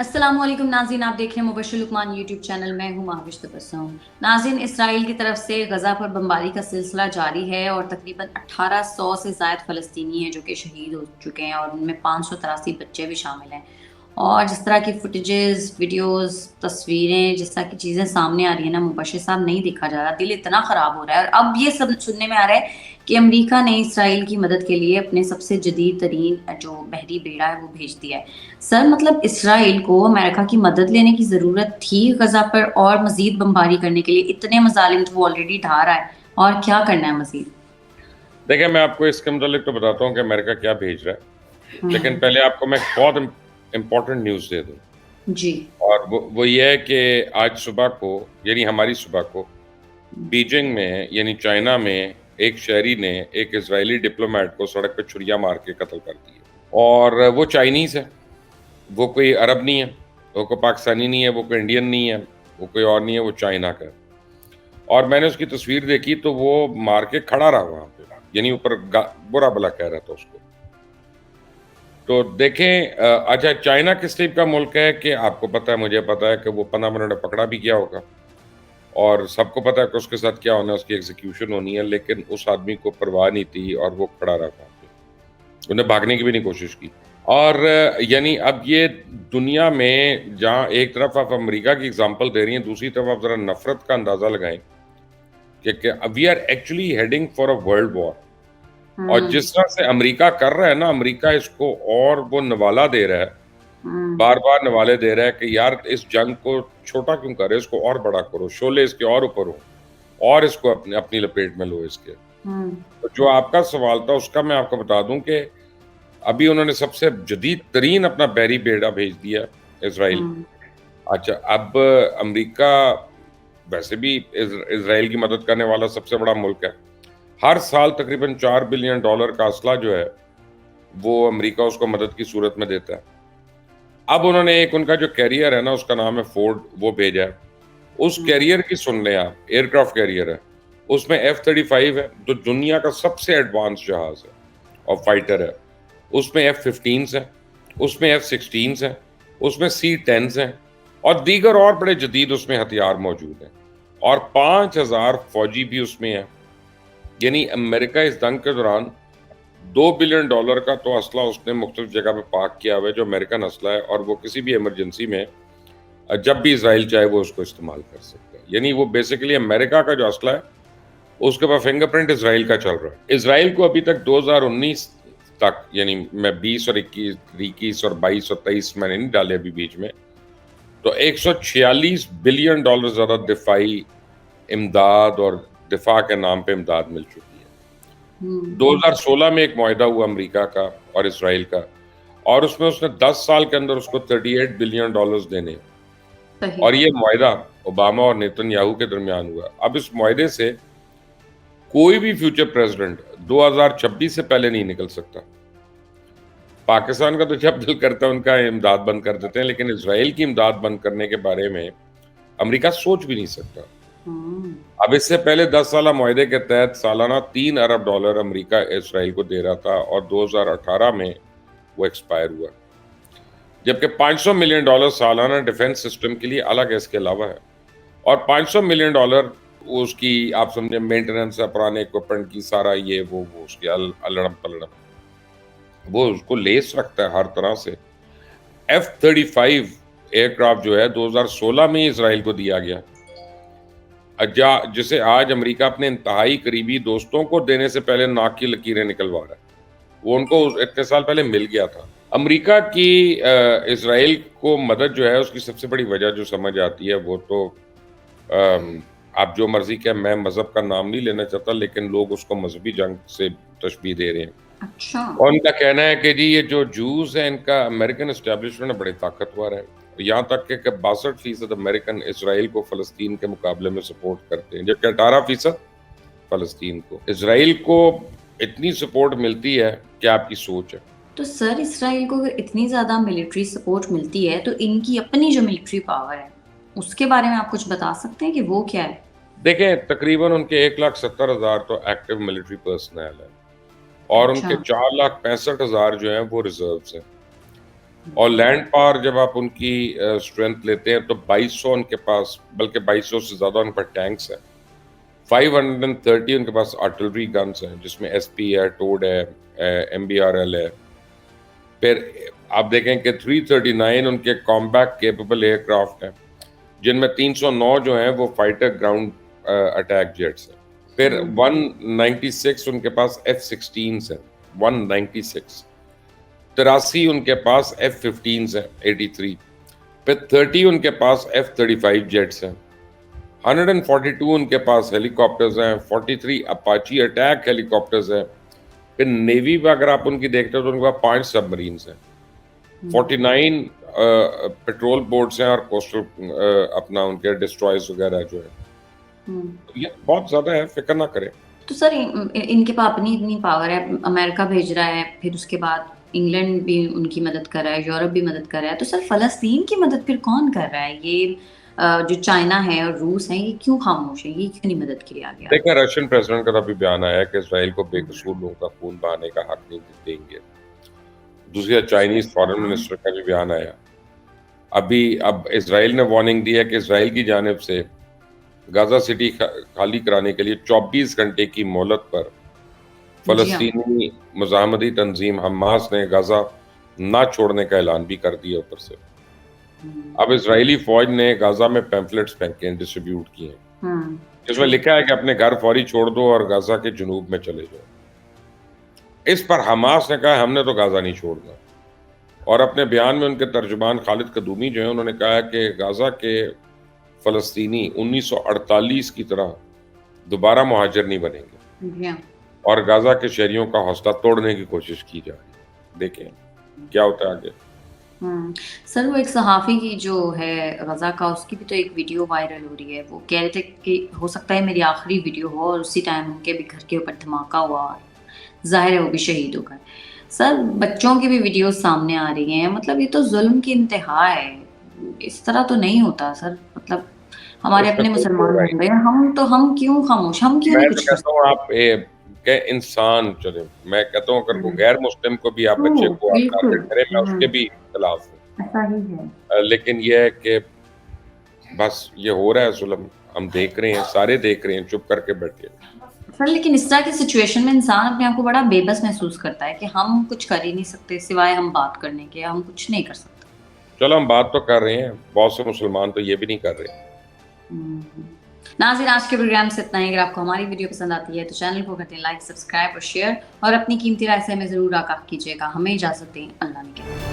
अस्सलामुअलैकुम नाज़रीन, आप देख रहे हैं मुबश्शिर लुकमान यूट्यूब चैनल। मैं हूं महाविश तबस्सुम। नाज़रीन, इसराइल की तरफ से गज़ा पर बमबारी का सिलसिला जारी है और तकरीबन 1800 से ज़ायद फ़लस्तीनी हैं जो कि शहीद हो चुके हैं और उनमें 583 बच्चे भी शामिल हैं। और जिस तरह की फुटेजेस, वीडियोस, तस्वीरें, जिस तरह की चीज़ें सामने आ रही है ना मुबश्शिर साहब, नहीं देखा जा रहा। दिल इतना ख़राब हो रहा है। और अब ये सब सुनने में आ रहा है कि अमेरिका ने इसराइल की मदद के लिए अपने सबसे जदीद तरीन जो बहरी बेड़ा है वो भेज दिया है। सर, मतलब इसराइल को अमेरिका की मदद लेने की ज़रूरत थी गज़ा पर और मज़ीद बमबारी करने के लिए? इतने मज़ालिम तो वो ऑलरेडी ढा रहा है, और क्या करना है मज़ीद? देखिए, मैं आपको इसके मुतालिक तो बताता हूँ कि अमेरिका क्या भेज रहा है। लेकिन हुँ। पहले आपको मैं एक बहुत इम्पोर्टेंट न्यूज़ दे दूँ। जी। और वो ये है कि आज सुबह को, यानी हमारी सुबह को, बीजिंग में यानी चाइना में एक शहरी ने एक इज़राइली डिप्लोमेट को सड़क पे छुरियाँ मार के कत्ल कर दिया। और वो चाइनीज़ है, वो कोई अरब नहीं है, वो कोई पाकिस्तानी नहीं है, वो कोई इंडियन नहीं है, वो कोई और नहीं है, वो चाइना का है। और मैंने उसकी तस्वीर देखी तो वो मार के खड़ा रहा वहाँ पे, यानी ऊपर बुरा-भला कह रहा था उसको। तो देखें, अच्छा, चाइना किस टाइप का मुल्क है कि आपको पता है, मुझे पता है कि वो 15 मिनट में पकड़ा भी गया होगा और सबको पता है कि उसके साथ क्या होना है, उसकी एग्जीक्यूशन होनी है, लेकिन उस आदमी को परवाह नहीं थी और वो खड़ा रहा वहाँ पे। उन्हें भागने की भी नहीं कोशिश की। और यानी अब ये दुनिया में जहाँ एक तरफ आप अमेरिका की एग्ज़ाम्पल दे रही हैं, दूसरी तरफ आप ज़रा नफ़रत का अंदाज़ा लगाएँ कि we are actually heading for a world war. और हुँ। जिस तरह से अमेरिका कर रहा है ना, अमेरिका इसको और वो नवाला दे रहा है, हुँ। बार-बार नवाले दे रहा है कि यार इस जंग को छोटा क्यों कर रहे हो, इसको और बड़ा करो, शोले इसके और ऊपर हो और इसको अपनी अपनी लपेट में लो इसके। हुँ। तो जो आपका सवाल था उसका मैं आपको बता दूँ कि अभी उन्होंने सबसे जदीद तरीन अपना बहरी बेड़ा भेज दिया इज़राइल। हुँ। अच्छा, अब अमेरिका वैसे भी इज़राइल की मदद करने वाला सबसे बड़ा मुल्क है। हर साल तकरीबन $4 बिलियन का असला जो है, वो अमेरिका उसको मदद की सूरत में देता है। अब उन्होंने एक उनका जो कैरियर है ना, उसका नाम है फोर्ड, वो भेजा है। उस हुँ। कैरियर की सुन लें आप, एयरक्राफ्ट कैरियर है। उसमें F-35 है, जो दुनिया का सबसे एडवांस जहाज़ है और फाइटर है। उसमें F-15s हैं, उसमें F-16s हैं, उसमें C-10s हैं और दीगर और बड़े जदीद उसमें हथियार मौजूद हैं। और 5,000 फौजी भी उसमें हैं। यानी अमेरिका इस जंग के दौरान $2 बिलियन का तो असला उसने मुख्तलिफ जगह पे पार्क किया हुआ है, जो अमेरिकन असला है, और वो किसी भी इमरजेंसी में जब भी इसराइल चाहे वो उसको इस्तेमाल कर सकता है। यानी वो बेसिकली अमेरिका का जो असला है, उसके पास फिंगरप्रिंट इसराइल का चल रहा है। इसराइल को अभी तक 2019 तक, यानी मैं 20 और 21 और 22 और 23 मैंने नहीं डाले अभी बीच में, तो $146 बिलियन ज़्यादा दिफाई इमदाद और दिफा के नाम पे इमदाद मिल चुकी है। हुँ। 2016 में एक मुआहदा हुआ अमेरिका का और इसराइल का, और उसमें उसने 10 साल के अंदर उसको $38 बिलियन देने हैं। सही। और ये मुआहदा ओबामा और नेतन्याहू के दरमियान हुआ। अब इस मुआहदे से कोई भी फ्यूचर प्रेसिडेंट 2026 से पहले नहीं निकल सकता। पाकिस्तान का तो जब दिल करता है उनका इमदाद बंद कर देते हैं, लेकिन इसराइल की इमदाद बंद करने के बारे में अमेरिका सोच भी नहीं सकता। हुँ। अब इससे पहले 10 साला मुआहदे के तहत सालाना $3 अरब अमेरिका इसराइल को दे रहा था और 2018 में वो एक्सपायर हुआ। जबकि $500 मिलियन सालाना डिफेंस सिस्टम के लिए अलग है इसके अलावा है। और $500 मिलियन उसकी आप समझे मेंटेनेंस है, पुराने इक्विपमेंट की, सारा ये वो उसकी अल्लड़म-पल्लड़म। वो उसको लेस रखता है हर तरह से। F-35 एयरक्राफ्ट जो है 2016 में ही इसराइल को दिया गया। जिसे आज अमेरिका अपने इंतहाई करीबी दोस्तों को देने से पहले नाक की लकीरें निकलवा रहा है। वो उनको इतने साल पहले मिल गया था। अमेरिका की इसराइल को मदद जो है उसकी सबसे बड़ी वजह जो समझ आती है वो तो आप जो मर्जी कहें, मैं मज़हब का नाम नहीं लेना चाहता, लेकिन लोग उसको मजहबी जंग से तशबीह दे रहे हैं। अच्छा। और उनका कहना है कि जी ये जो जूस है इनका अमेरिकन एस्टेब्लिशमेंट बड़े ताकतवर है। यहाँ तक कि 62% अमेरिकन इसराइल को फ़लस्तीन के मुकाबले में सपोर्ट करते हैं, जबकि 18% फ़लस्तीन को। इसराइल को इतनी सपोर्ट मिलती है, क्या आपकी सोच है? तो सर, इसराइल को अगर इतनी ज़्यादा मिलिट्री सपोर्ट मिलती है, तो इनकी अपनी जो मिलिट्री पावर है, उसके बारे में आप कुछ बता सकते हैं कि वो क्या है? देखें, तकरीबन उनके 1,70,000 तो एक्टिव मिलिट्री पर्सनल है और अच्छा। उनके 4,65,000 जो हैं वो रिज़र्व्स हैं। और लैंड पावर जब आप उनकी स्ट्रेंथ लेते हैं तो 2200 उनके पास, बल्कि 2200 से ज़्यादा उनके पास टैंक्स हैं। 530 उनके पास आर्टिलरी गन्स हैं, जिसमें एसपी है, टोड है, एमबीआरएल है। फिर आप देखें कि 339 उनके कॉम्बैट केपेबल एयरक्राफ्ट हैं, जिनमें 309 जो हैं वो फाइटर ग्राउंड अटैक जेट्स हैं। फिर 196 उनके पास F-16s हैं, 196। 83 उनके पास F-15s हैं, 83। फिर 30 उनके पास F-35 जेट्स हैं। 142 उनके पास हेलीकॉप्टर्स हैं, 43 अपाची अटैक हेलीकॉप्टर्स हैं। फिर नेवी में अगर आप उनकी देखते हो तो उनके पास 5 सबमरीन्स हैं, 49 पेट्रोल बोट्स हैं और कोस्टल अपना उनके डिस्ट्रॉयर्स वगैरह जो है। ये बहुत ज़्यादा है, फिक्र ना करें। तो सर इनके पास अपनी इतनी पावर है, अमेरिका भेज रहा है, फिर उसके बाद इंग्लैंड भी उनकी मदद कर रहा है, यूरोप भी मदद कर रहा है, तो सर फलस्तीन की मदद फिर कौन कर रहा है? ये जो चाइना है और रूस है, ये क्यों खामोश है? ये क्यों नहीं मदद के लिए आगे आ रहे? देखिए, रशियन प्रेसिडेंट का तो अभी बयान आया है कि इसराइल को बेकसूर लोगों का खून बहाने का हक नहीं देंगे। दूसरी चाइनीज फॉरेन मिनिस्टर का भी बयान आया। अब इसराइल ने वार्निंग दी है कि इसराइल की जानिब से गाजा सिटी खाली कराने के लिए 24 घंटे की मोहलत पर जी हाँ। फलस्तीनी मुजाहमती तंजीम हमास ने गाजा ना छोड़ने का ऐलान भी कर दिया ऊपर से। अब इजरायली फौज ने गाजा में पैम्फलेट्स फेंके हैं, डिस्ट्रीब्यूट किए हैं, जिसमें लिखा है कि अपने घर फौरी छोड़ दो और गाजा के जुनूब में चले जाओ। इस पर हमास ने कहा हमने तो गाजा नहीं छोड़ना, और अपने बयान में उनके तर्जुमान खालिद कदूमी जो है उन्होंने कहा है कि गाजा के फलस्तीनी 1948 की तरह दोबारा मुहाजिर नहीं बनेंगे जी हाँ। और गाजा के शहरियों का हौसला तोड़ने की कोशिश की जा रही है। देखें क्या होता है आगे। सर वो एक सहाफ़ी की जो है गज़ा का, उसकी भी तो एक वीडियो वायरल हो रही है। वो कह रहे थे कि हो सकता है मेरी आखिरी वीडियो हो, और उसी टाइम उनके भी घर के ऊपर धमाका हुआ और ज़ाहिर है वो भी शहीद हो गए। सर बच्चों की भी वीडियोज़ सामने आ रही हैं, मतलब ये तो ज़ुल्म की इंतहा है। इस तरह तो नहीं होता सर, मतलब हमारे इसमें अपने कोई मुसलमान दो राय भाई हैं, हम क्यों खामोश, हम क्यों मैं नहीं तो कुछ कर कहता हूँ आप के इंसान चले। मैं कहता हूँ अगर कोई गैर मुस्लिम को भी आप बच्चे ट्रू, को आप बिल्कुल। टारगेट करें, मैं उसके भी खिलाफ हूँ। ऐसा ही है। लेकिन ये है कि बस ये हो रहा है जुल्म, हम देख रहे हैं, सारे देख रहे हैं, चुप करके बैठे हैं। सर लेकिन इस तरह की सिचुएशन में इंसान अपने आप को बड़ा बेबस महसूस करता है कि हम कुछ कर ही नहीं सकते सिवाय हम बात करने के, हम कुछ नहीं कर सकते। चलो हम बात तो कर रहे हैं, बहुत से मुसलमान तो ये भी नहीं कर रहे। हम्म। नाज़रीन आज के प्रोग्राम से इतना ही। अगर आपको हमारी वीडियो पसंद आती है तो चैनल को करते हैं लाइक, सब्सक्राइब और शेयर, और अपनी कीमती राय से हमें ज़रूर आगाह कीजिएगा। हमें इजाज़त दें। अल्लाह ने